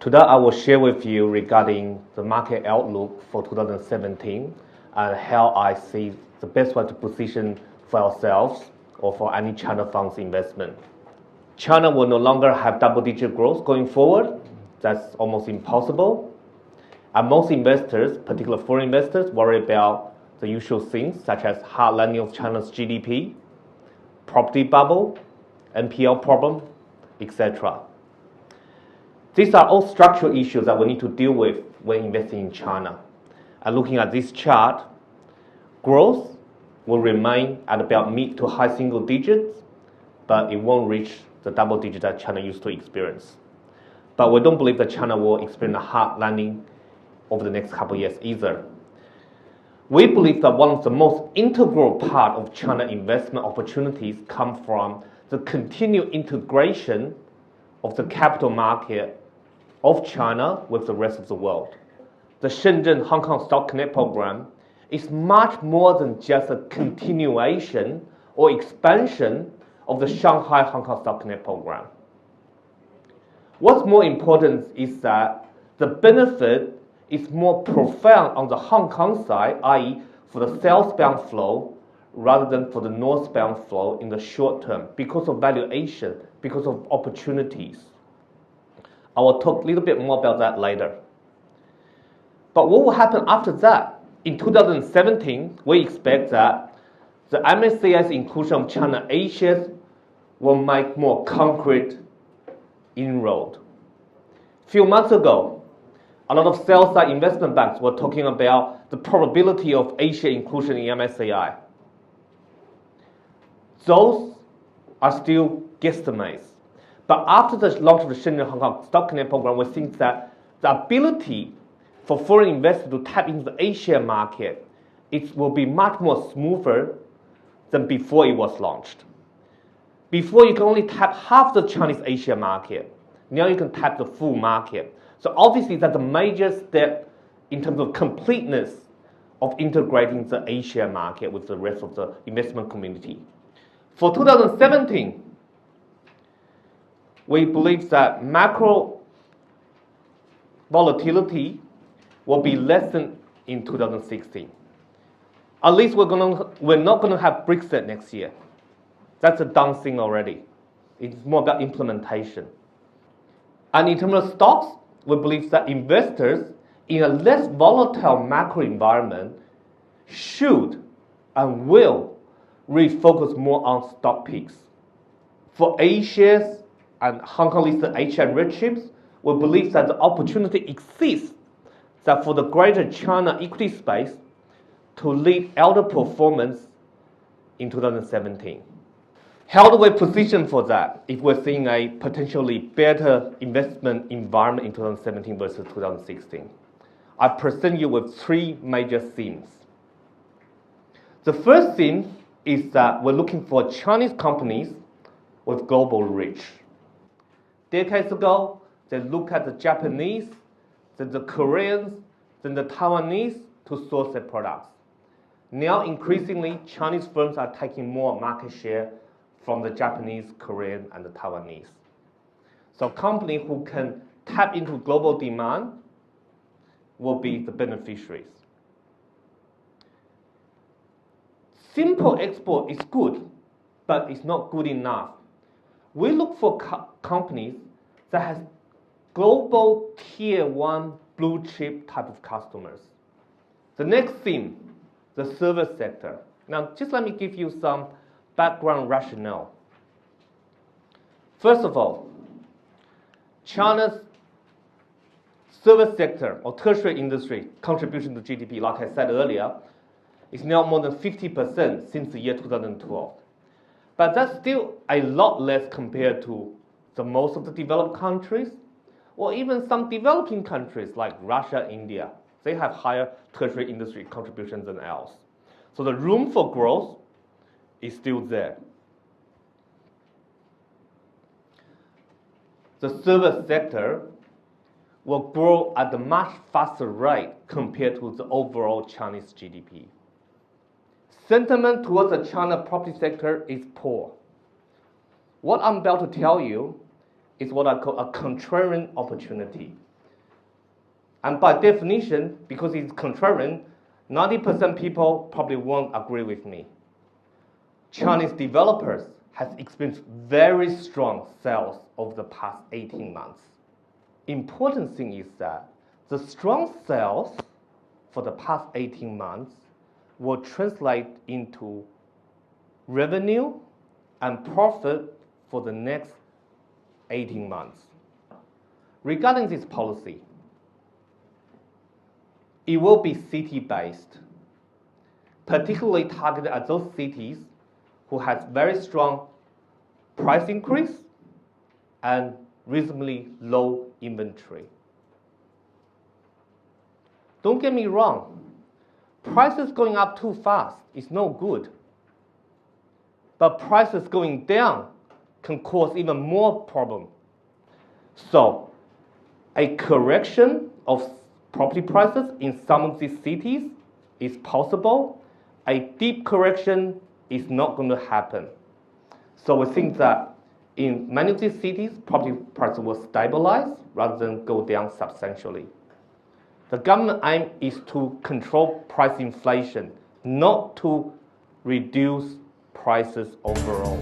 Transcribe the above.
Today I will share with you regarding the market outlook for 2017 and how I see the best way to position for ourselves or for any China funds investment. China will no longer have double-digit growth going forward. That's almost impossible. And most investors, particularly foreign investors, worry about the usual things such as hard landing of China's GDP, property bubble, NPL problem, etc. These are all structural issues that we need to deal with when investing in China. And looking at this chart, growth will remain at about mid to high single digits, but it won't reach the double digits that China used to experience. But we don't believe that China will experience a hard landing over the next couple of years either. We believe that one of the most integral part of China investment opportunities come from the continued integration of the capital market of China with the rest of the world. The Shenzhen Hong Kong Stock Connect program is much more than just a continuation or expansion of the Shanghai Hong Kong Stock Connect program. What's more important is that the benefit is more profound on the Hong Kong side, i.e. for the southbound flow rather than for the northbound flow in the short term because of valuation, because of opportunities. I will talk a little bit more about that later. But what will happen after that? In 2017, we expect that the MSCI's inclusion of China A-shares will make more concrete inroad. A few months ago, a lot of sell-side investment banks were talking about the probability of A-share inclusion in MSCI. Those are still guesstimates. But after the launch of the Shenzhen Hong Kong Stock Connect program, we think that the ability for foreign investors to tap into the A-share market, it will be much more smoother than before it was launched. Before, you can only tap half the Chinese A-share market. Now you can tap the full market. So obviously that's a major step in terms of completeness of integrating the A-share market with the rest of the investment community. For 2017, we believe that macro volatility will be less than in 2016. At least we're not going to have Brexit next year. That's a done thing already. It's more about implementation. And in terms of stocks, we believe that investors in a less volatile macro environment should and will refocus more on stock picks. For A-shares and Hong Kong listed H and red chips, we believe that the opportunity exists that for the greater China equity space to lead elder performance in 2017. How do we position for that if we're seeing a potentially better investment environment in 2017 versus 2016? I present you with three major themes. The first theme is that we're looking for Chinese companies with global reach. Decades ago, they looked at the Japanese, then the Koreans, then the Taiwanese to source their products. Now, increasingly, Chinese firms are taking more market share from the Japanese, Korean, and the Taiwanese. So companies who can tap into global demand will be the beneficiaries. Simple export is good, but it's not good enough. We look for companies that has global tier 1 blue chip type of customers. The next theme, the service sector. Now, just let me give you some background rationale. First of all, China's service sector or tertiary industry contribution to GDP, like I said earlier, is now more than 50% since the year 2012. But that's still a lot less compared to most of the developed countries, or even some developing countries like Russia, India. They have higher tertiary industry contributions than ours. So the room for growth is still there. The service sector will grow at a much faster rate compared to the overall Chinese GDP. Sentiment towards the China property sector is poor. What I'm about to tell you is what I call a contrarian opportunity. And by definition, because it's contrarian, 90% people probably won't agree with me. Chinese developers has experienced very strong sales over the past 18 months. Important thing is that the strong sales for the past 18 months will translate into revenue and profit for the next 18 months. Regarding this policy, it will be city-based, particularly targeted at those cities who has very strong price increase and reasonably low inventory. Don't get me wrong, prices going up too fast is no good. But prices going down can cause even more problem. So, a correction of property prices in some of these cities is possible. A deep correction is not going to happen. So we think that in many of these cities, property prices will stabilize rather than go down substantially. The government aim is to control price inflation, not to reduce prices overall.